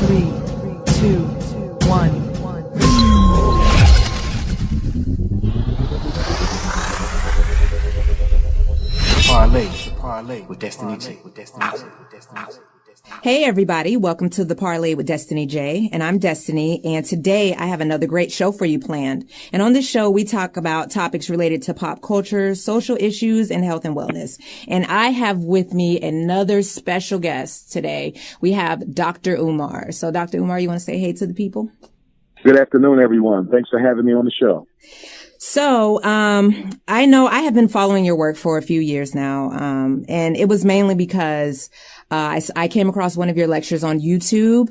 Three, two, one. Parlay with Destiny J. Hey everybody, welcome to the Parlay with Destiny J, and I'm Destiny, and today I have another great show for you planned. And on this show, we talk about topics related to pop culture, social issues, and health and wellness. And I have with me another special guest today. We have Dr. Umar. So Dr. Umar, you want to say hey to the people? Good afternoon, everyone. Thanks for having me on the show. So, I know I have been following your work for a few years now. And it was mainly because, I came across one of your lectures on YouTube,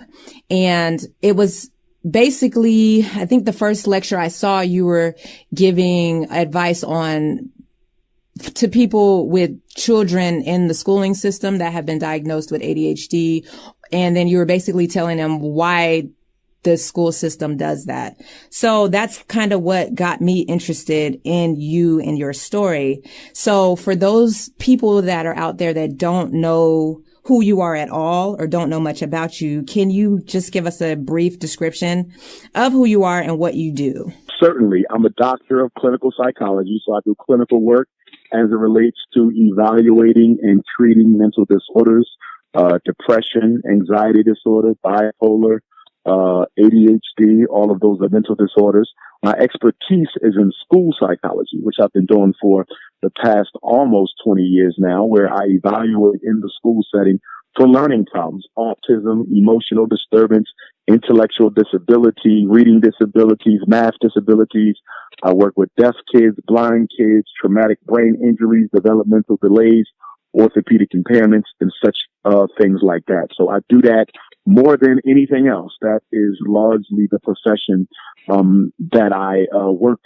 and it was basically, I think the first lecture I saw, you were giving advice to people with children in the schooling system that have been diagnosed with ADHD. And then you were basically telling them why the school system does that. So that's kind of what got me interested in you and your story. So for those people that are out there that don't know who you are at all or don't know much about you, can you just give us a brief description of who you are and what you do? Certainly. I'm a doctor of clinical psychology, so I do clinical work as it relates to evaluating and treating mental disorders, depression, anxiety disorder, bipolar, ADHD, all of those are mental disorders. My expertise is in school psychology, which I've been doing for the past almost 20 years now, where I evaluate in the school setting for learning problems, autism, emotional disturbance, intellectual disability, reading disabilities, math disabilities. I work with deaf kids, blind kids, traumatic brain injuries, developmental delays, orthopedic impairments, and such things like that. So I do that more than anything else. That is largely the profession that I work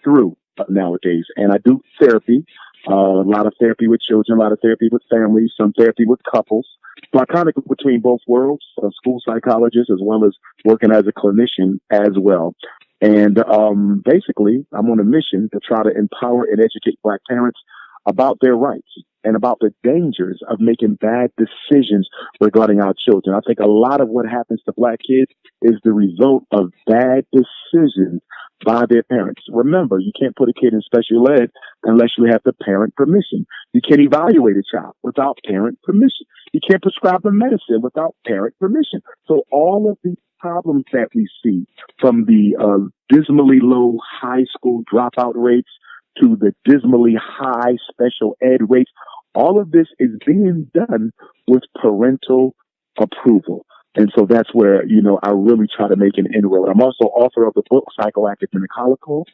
through nowadays. And I do therapy, a lot of therapy with children, a lot of therapy with families, some therapy with couples. So I kind of go between both worlds, a school psychologist as well as working as a clinician as well. And basically, I'm on a mission to try to empower and educate Black parents about their rights and about the dangers of making bad decisions regarding our children. I think a lot of what happens to Black kids is the result of bad decisions by their parents. Remember, you can't put a kid in special ed unless you have the parent permission. You can't evaluate a child without parent permission. You can't prescribe a medicine without parent permission. So all of these problems that we see, from the dismally low high school dropout rates to the dismally high special ed rates, all of this is being done with parental approval. And so that's where, I really try to make an inroad. I'm also author of the book, Psychoactive Holocaust,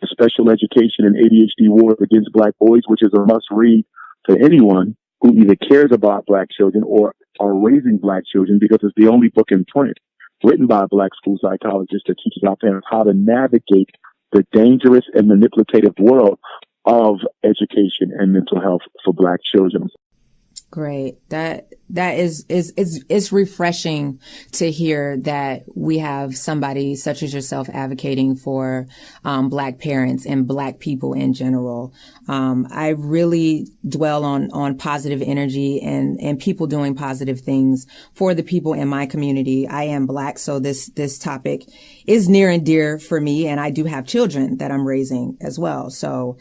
The Special Education and ADHD Wars Against Black Boys, which is a must-read for anyone who either cares about Black children or are raising Black children, because it's the only book in print written by a Black school psychologist that teaches our parents how to navigate the dangerous and manipulative world of education and mental health for Black children. Great. That is refreshing to hear that we have somebody such as yourself advocating for Black parents and Black people in general. I really dwell on positive energy and people doing positive things for the people in my community. I am Black, so this topic is near and dear for me, and I do have children that I'm raising as well. So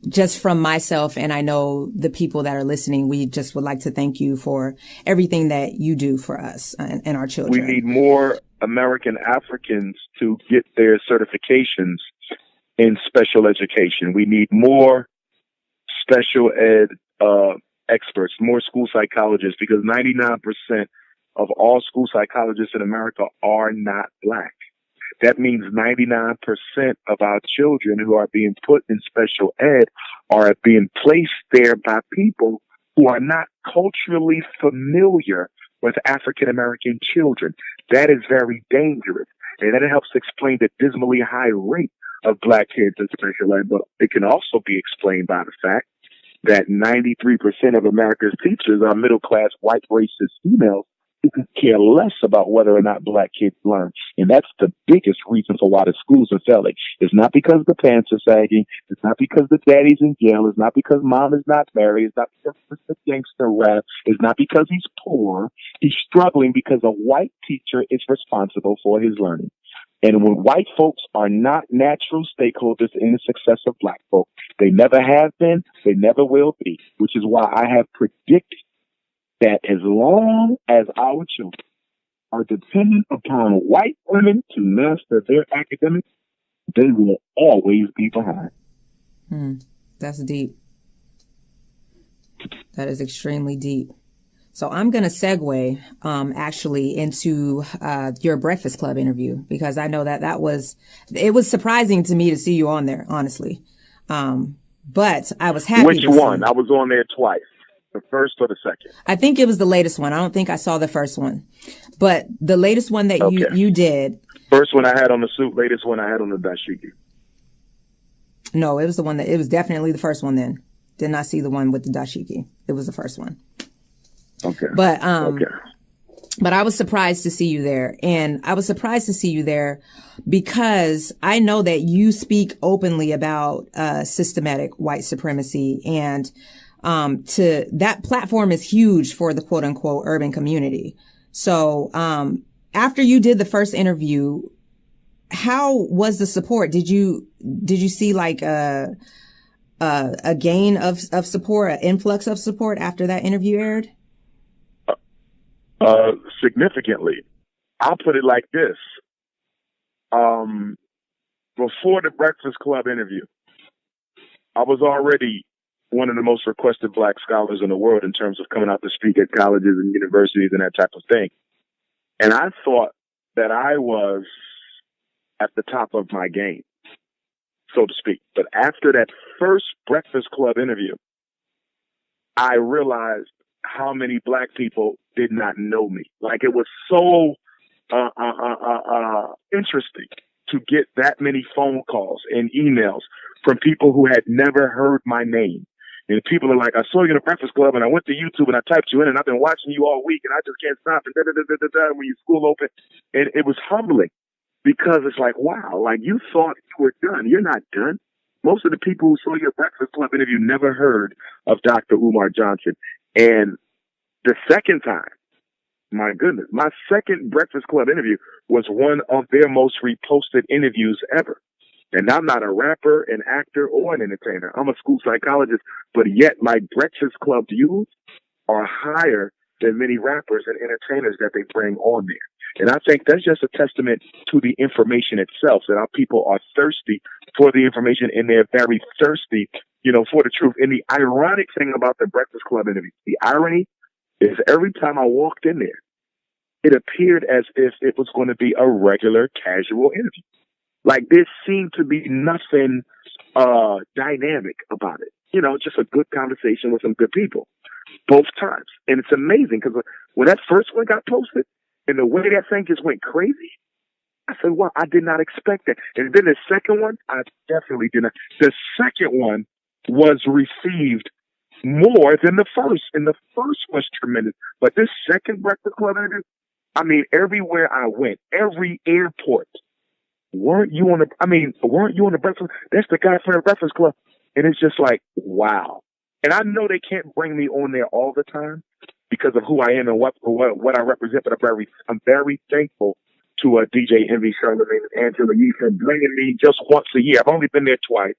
just from myself, and I know the people that are listening, we just would like to thank you for everything that you do for us and our children. We need more American Africans to get their certifications in special education. We need more special ed experts, more school psychologists, because 99% of all school psychologists in America are not Black. That means 99% of our children who are being put in special ed are being placed there by people who are not culturally familiar with African American children. That is very dangerous. And that helps explain the dismally high rate of Black kids in special ed. But it can also be explained by the fact that 93% of America's teachers are middle-class, white, racist females who could care less about whether or not black kids learn. And that's the biggest reason for why the schools are failing. It's not because the pants are sagging. It's not because the daddy's in jail. It's not because mom is not married. It's not because it's a gangster rap. It's not because he's poor. He's struggling because a white teacher is responsible for his learning. And when white folks are not natural stakeholders in the success of black folk, they never have been, they never will be, which is why I have predicted that as long as our children are dependent upon white women to master their academics, they will always be behind. That's deep. That is extremely deep. So I'm going to segue actually into your Breakfast Club interview, because I know that it was surprising to me to see you on there, honestly. But I was happy. Which one? I was on there twice. The first or the second? I think it was the latest one. I don't think I saw the first one, but the latest one that you did. First one I had on the suit. Latest one I had on the dashiki. No, it was it was definitely the first one then. Did not see the one with the dashiki. It was the first one. Okay. But I was surprised to see you there. And I was surprised to see you there because I know that you speak openly about systematic white supremacy, and that platform is huge for the quote unquote urban community. So after you did the first interview, how was the support? Did you see like a gain of support, an influx of support after that interview aired? Significantly. I'll put it like this. Before the Breakfast Club interview, I was already one of the most requested black scholars in the world in terms of coming out to speak at colleges and universities and that type of thing. And I thought that I was at the top of my game, so to speak. But after that first Breakfast Club interview, I realized how many black people did not know me. Like, it was so interesting to get that many phone calls and emails from people who had never heard my name. And people are like, I saw you in the Breakfast Club and I went to YouTube and I typed you in and I've been watching you all week and I just can't stop. And when your school opened. And it was humbling because it's like, wow, like you thought you were done. You're not done. Most of the people who saw your Breakfast Club interview never heard of Dr. Umar Johnson. And the second time, my goodness, my second Breakfast Club interview was one of their most reposted interviews ever. And I'm not a rapper, an actor, or an entertainer. I'm a school psychologist, but yet my Breakfast Club views are higher than many rappers and entertainers that they bring on there. And I think that's just a testament to the information itself, that our people are thirsty for the information and they're very thirsty, for the truth. And the ironic thing about the Breakfast Club interview, the irony is every time I walked in there, it appeared as if it was going to be a regular, casual interview. Like, there seemed to be nothing dynamic about it. Just a good conversation with some good people both times. And it's amazing because when that first one got posted and the way that thing just went crazy, I said, wow, I did not expect that. And then the second one, I definitely did not. The second one was received more than the first. And the first was tremendous. But this second Breakfast Club interview, I mean, everywhere I went, every airport, weren't you on the Breakfast? That's the guy from the Breakfast Club. And it's just like, wow. And I know they can't bring me on there all the time because of who I am and what I represent, but I'm very thankful to DJ Envy, Charlamagne, and Angela Yee for bringing me just once a year. I've only been there twice,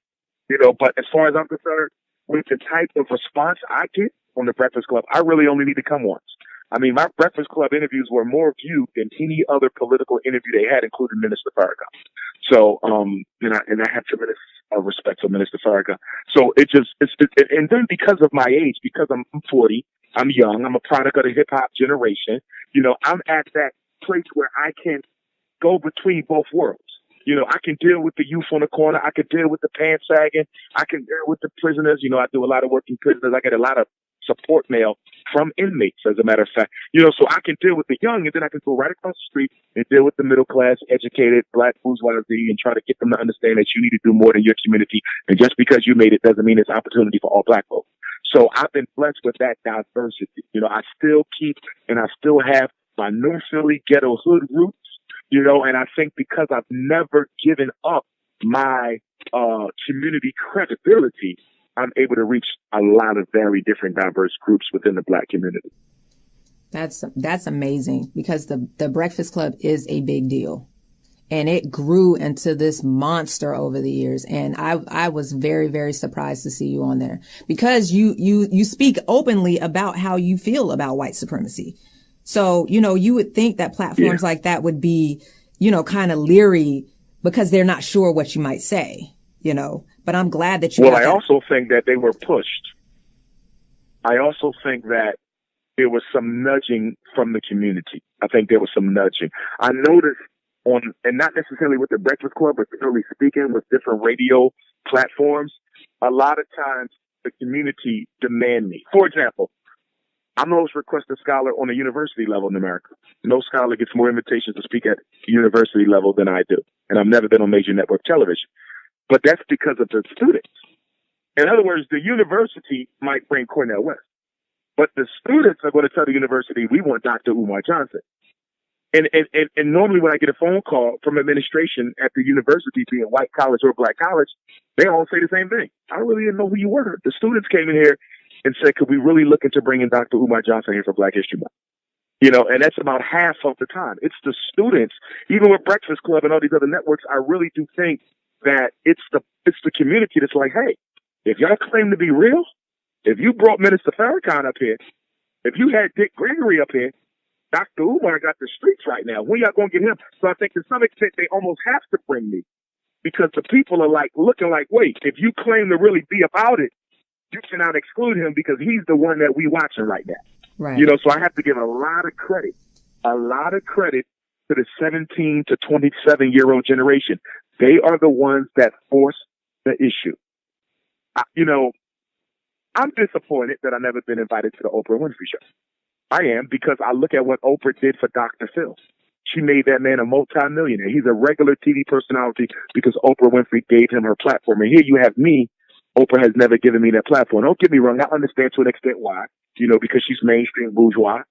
but as far as I'm concerned, with the type of response I get on the Breakfast Club, I really only need to come once. I mean, my Breakfast Club interviews were more viewed than any other political interview they had, including Minister Farrakhan. So, and I have tremendous respect for Minister Farrakhan. So and then because of my age, because I'm 40, I'm young, I'm a product of the hip hop generation, I'm at that place where I can go between both worlds. I can deal with the youth on the corner. I can deal with the pants sagging. I can deal with the prisoners. I do a lot of work in prisoners. I get a lot of support mail from inmates, as a matter of fact. So I can deal with the young, and then I can go right across the street and deal with the middle class, educated, black bourgeoisie, and try to get them to understand that you need to do more than your community. And just because you made it doesn't mean it's opportunity for all black folks. So I've been blessed with that diversity. I still keep and I still have my North Philly ghetto hood roots, and I think because I've never given up my community credibility, I'm able to reach a lot of very different diverse groups within the Black community. That's amazing, because the Breakfast Club is a big deal. And it grew into this monster over the years. And I was very, very surprised to see you on there, because you speak openly about how you feel about white supremacy. So, you would think that platforms like that would be, kind of leery because they're not sure what you might say, but I'm glad that you. Well, I also think that they were pushed. I also think that there was some nudging from the community. I think there was some nudging. I noticed and not necessarily with the Breakfast Club, but generally speaking with different radio platforms, a lot of times the community demand me. For example, I'm the most requested scholar on a university level in America. No scholar gets more invitations to speak at university level than I do. And I've never been on major network television. But that's because of the students. In other words, the university might bring Cornell West, but the students are going to tell the university, we want Dr. Umar Johnson. And normally when I get a phone call from administration at the university, be it white college or black college, they all say the same thing. I really didn't know who you were. The students came in here and said, could we really look into bringing Dr. Umar Johnson here for Black History Month? And that's about half of the time. It's the students. Even with Breakfast Club and all these other networks, I really do think that it's the community that's like, hey, if y'all claim to be real, if you brought Minister Farrakhan up here, if you had Dick Gregory up here, Dr. Umar got the streets right now. When y'all gonna get him? So I think to some extent they almost have to bring me, because the people are like looking like, wait, if you claim to really be about it, you cannot exclude him because he's the one that we watching right now. Right. So I have to give a lot of credit to the 17 to 27-year-old generation. They are the ones that force the issue. I'm disappointed that I've never been invited to the Oprah Winfrey Show. I am, because I look at what Oprah did for Dr. Phil. She made that man a multimillionaire. He's a regular TV personality because Oprah Winfrey gave him her platform. And here you have me. Oprah has never given me that platform. Don't get me wrong. I understand to an extent why, because she's mainstream bourgeois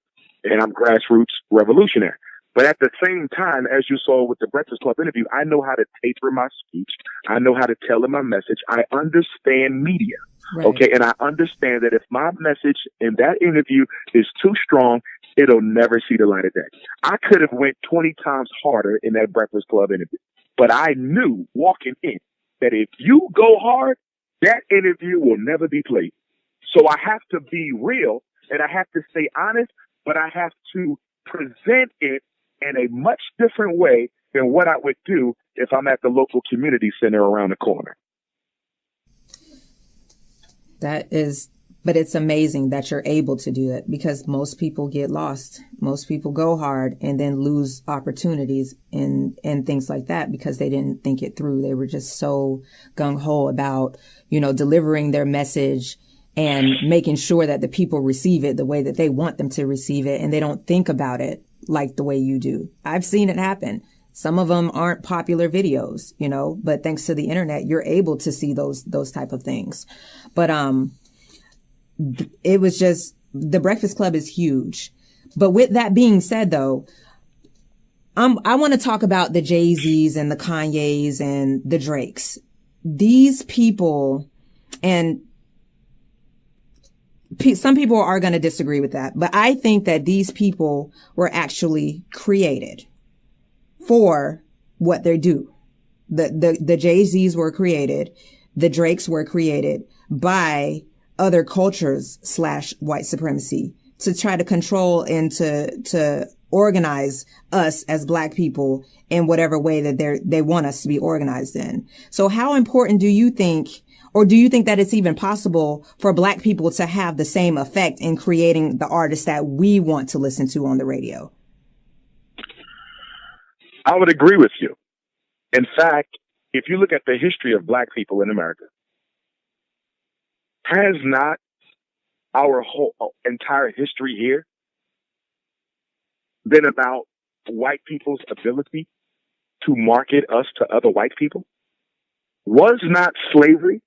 and I'm grassroots revolutionary. But at the same time, as you saw with the Breakfast Club interview, I know how to taper my speech. I know how to tell my message. I understand media. Right. Okay. And I understand that if my message in that interview is too strong, it'll never see the light of day. I could have went 20 times harder in that Breakfast Club interview, but I knew walking in that if you go hard, that interview will never be played. So I have to be real and I have to stay honest, but I have to present it in a much different way than what I would do if I'm at the local community center around the corner. But it's amazing that you're able to do that, because most people get lost. Most people go hard and then lose opportunities and things like that because they didn't think it through. They were just so gung ho about, delivering their message and making sure that the people receive it the way that they want them to receive it. And they don't think about it like the way you do. I've seen it happen. Some of them aren't popular videos, but thanks to the internet, you're able to see those type of things. But, it was just, the Breakfast Club is huge. But with that being said, though, I want to talk about the Jay-Z's and the Kanye's and the Drakes. These people, and some people are going to disagree with that, but I think that these people were actually created for what they do. The Jay-Z's were created. The Drakes were created by other cultures / white supremacy to try to control and to organize us as Black people in whatever way that they want us to be organized in. So how important do you think, or do you think that it's even possible for Black people to have the same effect in creating the artists that we want to listen to on the radio? I would agree with you. In fact, if you look at the history of Black people in America, has not our whole entire history here been about white people's ability to market us to other white people? Was not slavery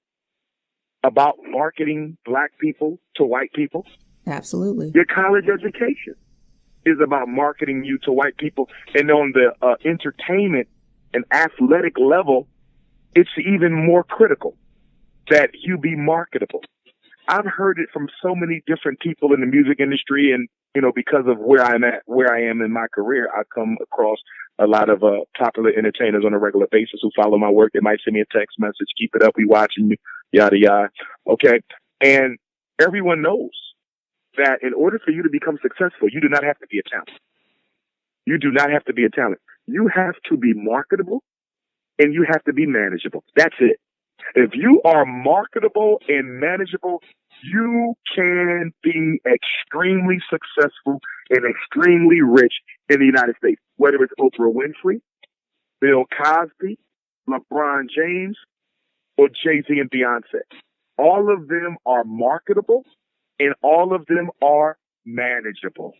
about marketing Black people to white people? Absolutely. Your college education, is about marketing you to white people. And on the entertainment and athletic level, it's even more critical that you be marketable. I've heard it from so many different people in the music industry, and because of where I am in my career, I come across a lot of popular entertainers on a regular basis who follow my work. They might send me a text message, "Keep it up, we watching you," yada yada. Okay, and everyone knows that in order for you to become successful, you do not have to be a talent. You do not have to be a talent. You have to be marketable, and you have to be manageable. That's it. If you are marketable and manageable, you can be extremely successful and extremely rich in the United States, whether it's Oprah Winfrey, Bill Cosby, LeBron James, or Jay-Z and Beyonce. All of them are marketable and all of them are manageable.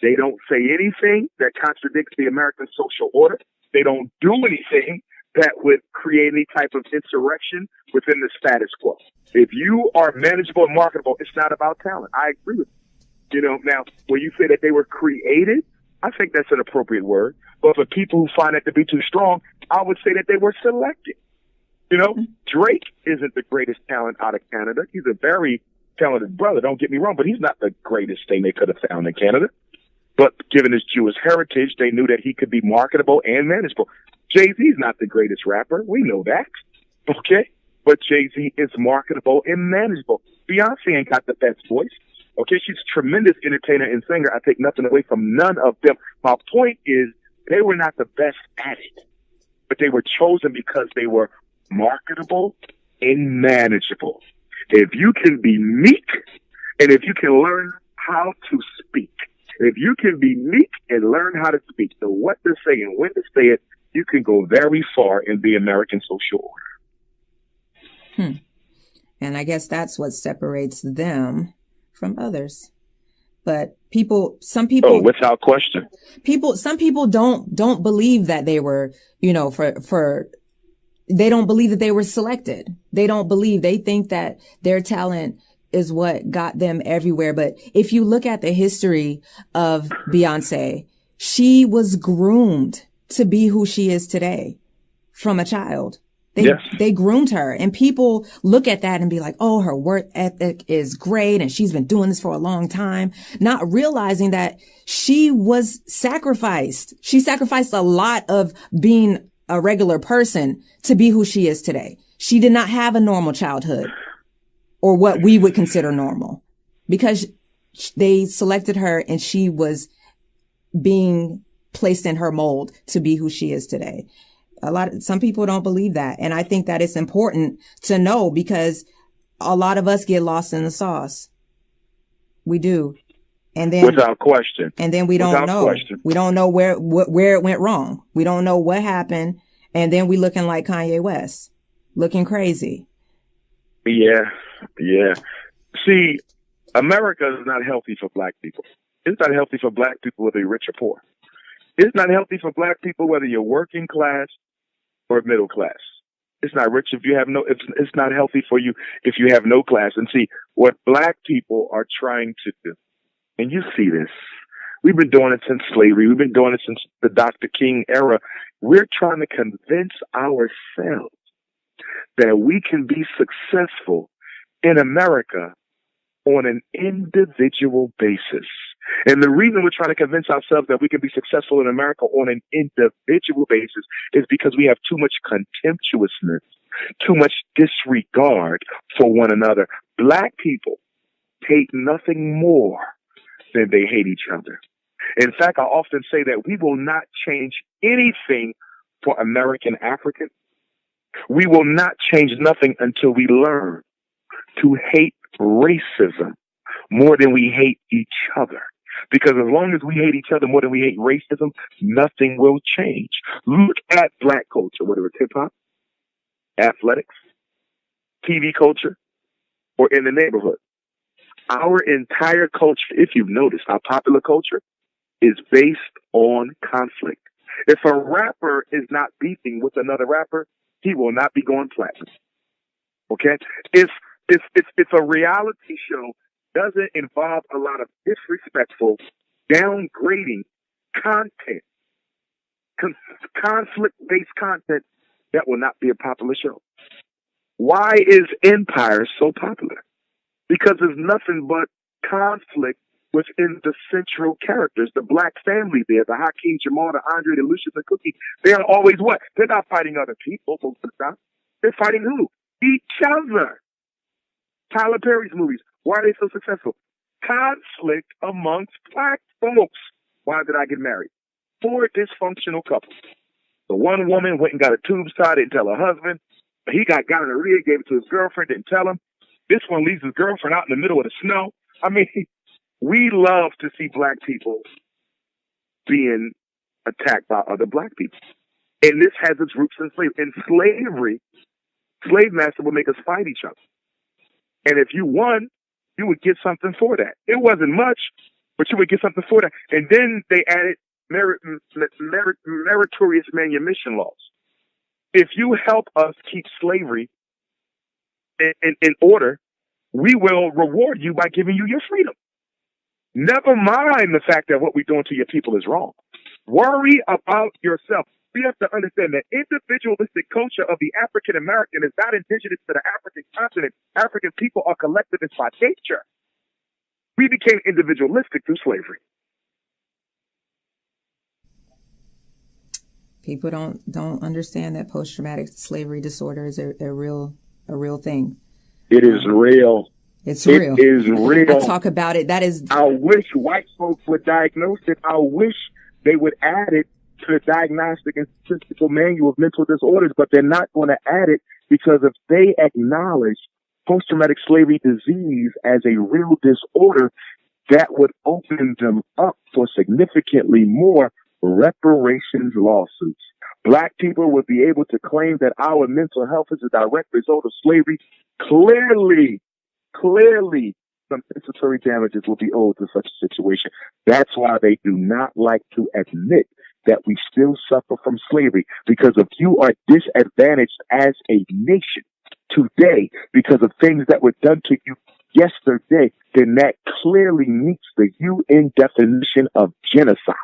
They don't say anything that contradicts the American social order. They don't do anything that would create any type of insurrection within the status quo. If you are manageable and marketable, it's not about talent. I agree with you. Now, when you say that they were created, I think that's an appropriate word. But for people who find that to be too strong, I would say that they were selected. Drake isn't the greatest talent out of Canada. He's a very talented brother, don't get me wrong, but he's not the greatest thing they could have found in Canada. But given his Jewish heritage, they knew that he could be marketable and manageable. Jay-Z's not the greatest rapper. We know that. Okay? But Jay-Z is marketable and manageable. Beyonce ain't got the best voice. Okay? She's a tremendous entertainer and singer. I take nothing away from none of them. My point is they were not the best at it. But they were chosen because they were marketable and manageable. If you can be meek and if you can learn how to speak, if you can be meek and learn how to speak, know what to say and when to say it, you can go very far in the American social order. And I guess that's what separates them from others. But some people. Oh, without question. Some people don't believe that they were, they don't believe that they were selected. They think that their talent is what got them everywhere. But if you look at the history of Beyonce, she was groomed to be who she is today from a child. They groomed her, and people look at that and be like, oh, her work ethic is great. And she's been doing this for a long time, not realizing that she was sacrificed. She sacrificed a lot of being a regular person to be who she is today. She did not have a normal childhood or what we would consider normal because they selected her and she was being placed in her mold to be who she is today. Some people don't believe that. And I think that it's important to know because a lot of us get lost in the sauce. We do. And then without question. And then we don't know. Question. We don't know where it went wrong. We don't know what happened. And then we looking like Kanye West, looking crazy. Yeah. See, America is not healthy for black people. It's not healthy for black people whether you're rich or poor. It's not healthy for black people whether you're working class or middle class. It's not rich if you have no. It's not healthy for you if you have no class. And see what black people are trying to do. And you see this. We've been doing it since slavery. We've been doing it since the Dr. King era. We're trying to convince ourselves that we can be successful in America on an individual basis. And the reason we're trying to convince ourselves that we can be successful in America on an individual basis is because we have too much contemptuousness, too much disregard for one another. Black people hate nothing more than they hate each other. In fact, I often say that we will not change anything for American Africans. We will not change nothing until we learn to hate racism more than we hate each other. Because as long as we hate each other more than we hate racism, nothing will change. Look at black culture, whether it's hip hop, athletics, TV culture, or in the neighborhood. Our entire culture, if you've noticed, our popular culture is based on conflict. If a rapper is not beefing with another rapper, he will not be going platinum. Okay? If a reality show doesn't involve a lot of disrespectful, downgrading content, conflict-based content that will not be a popular show. Why is Empire so popular? Because there's nothing but conflict within the central characters, the black family there, the Hakeem, Jamal, the Andre, the Lucius, and Cookie. They're always what? They're not fighting other people most of the time. They're fighting who? Each other. Tyler Perry's movies. Why are they so successful? Conflict amongst black folks. Why did I get married? 4 dysfunctional couples. The one woman went and got a tube tie, didn't tell her husband. He got gonorrhea, gave it to his girlfriend, didn't tell him. This one leaves his girlfriend out in the middle of the snow. I mean, we love to see black people being attacked by other black people. And this has its roots in slavery. In slavery, slave master would make us fight each other. And if you won, you would get something for that. It wasn't much, but you would get something for that. And then they added meritorious manumission laws. If you help us keep slavery in order, we will reward you by giving you your freedom. Never mind the fact that what we're doing to your people is wrong. Worry about yourself. We have to understand that individualistic culture of the African American is not indigenous to the African continent. African people are collectivists by nature. We became individualistic through slavery. People don't understand that post-traumatic slavery disorder is a real thing. It is real. It's real. It is real. I talk about it. That is. I wish white folks would diagnose it. I wish they would add it to the Diagnostic and Statistical Manual of Mental Disorders, but they're not going to add it because if they acknowledge post-traumatic slavery disease as a real disorder, that would open them up for significantly more reparations lawsuits. Black people would be able to claim that our mental health is a direct result of slavery. Clearly, some compensatory damages will be owed to such a situation. That's why they do not like to admit that we still suffer from slavery, because if you are disadvantaged as a nation today because of things that were done to you yesterday, then that clearly meets the UN definition of genocide.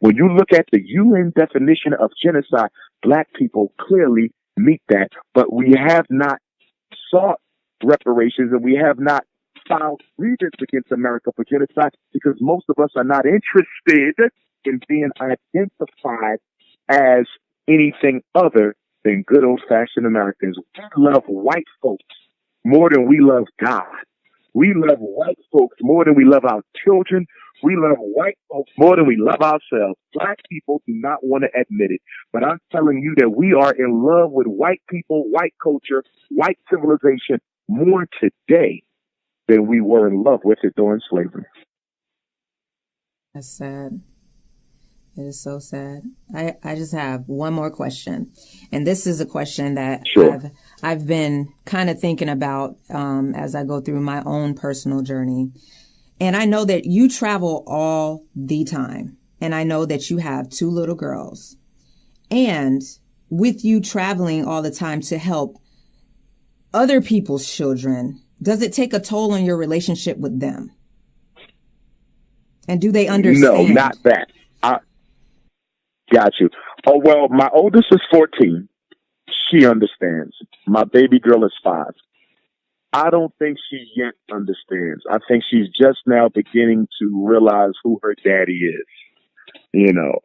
When you look at the UN definition of genocide, black people clearly meet that, but we have not sought reparations and we have not filed grievance against America for genocide because most of us are not interested in being identified as anything other than good old-fashioned Americans. We love white folks more than we love God. We love white folks more than we love our children. We love white folks more than we love ourselves. Black people do not want to admit it, but I'm telling you that we are in love with white people, white culture, white civilization more today than we were in love with it during slavery. That's sad. It is so sad. I just have one more question. And this is a question that Sure. I've been kind of thinking about as I go through my own personal journey. And I know that you travel all the time. And I know that you have 2 little girls. And with you traveling all the time to help other people's children, does it take a toll on your relationship with them? And do they understand? No, not that. Got you. Oh, well, my oldest is 14. She understands. My baby girl is 5. I don't think she yet understands. I think she's just now beginning to realize who her daddy is. You know,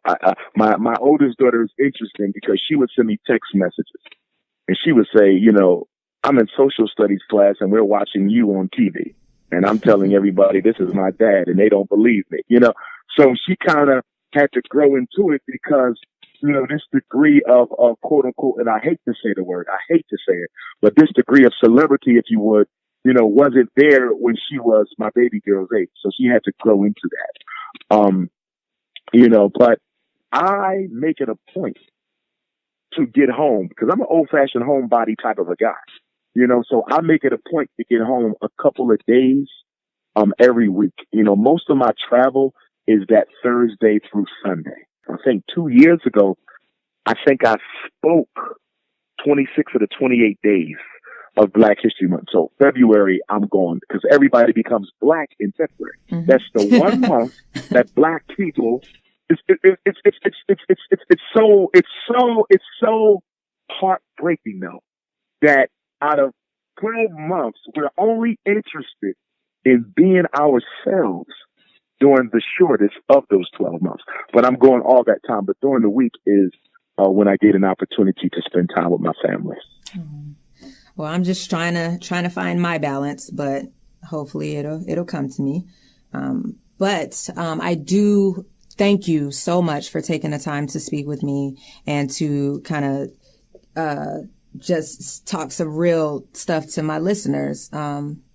my oldest daughter is interesting because she would send me text messages and she would say, you know, I'm in social studies class and we're watching you on TV and I'm telling everybody this is my dad and they don't believe me, you know. So she kind of had to grow into it because, you know, this degree of quote unquote, and I hate to say the word, I hate to say it, but this degree of celebrity, if you would, you know, wasn't there when she was my baby girl's age. So she had to grow into that. You know, but I make it a point to get home because I'm an old fashioned homebody type of a guy, you know, so I make it a point to get home a couple of days, every week. You know, most of my travel is that Thursday through Sunday. I think 2 years ago, I think I spoke 26 of the 28 days of Black History Month. So February, I'm going because everybody becomes Black in February. Mm-hmm. That's the one month that Black people. It's so heartbreaking though that out of 12 months we're only interested in being ourselves during the shortest of those 12 months. But I'm going all that time. But during the week is when I get an opportunity to spend time with my family. Mm-hmm. Well, I'm just trying to find my balance, but hopefully it'll come to me. But I do thank you so much for taking the time to speak with me and to kind of just talk some real stuff to my listeners.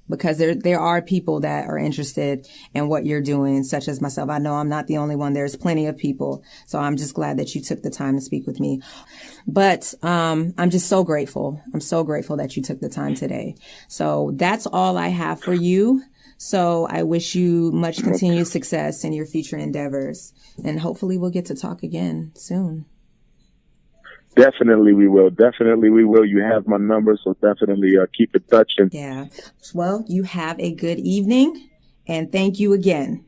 Because there are people that are interested in what you're doing, such as myself. I know I'm not the only one. There's plenty of people. So I'm just glad that you took the time to speak with me. But I'm just so grateful. I'm so grateful that you took the time today. So that's all I have for you. So I wish you much continued success in your future endeavors. And hopefully we'll get to talk again soon. Definitely we will. Definitely we will. You have my number, so definitely keep in touch. Yeah. Well, you have a good evening, and thank you again.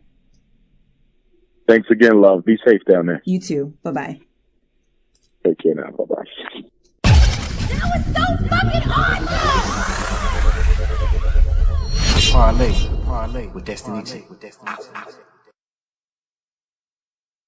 Thanks again, love. Be safe down there. You too. Bye-bye. Take care now. Bye-bye. That was so fucking awesome! Parlay with Destiny T.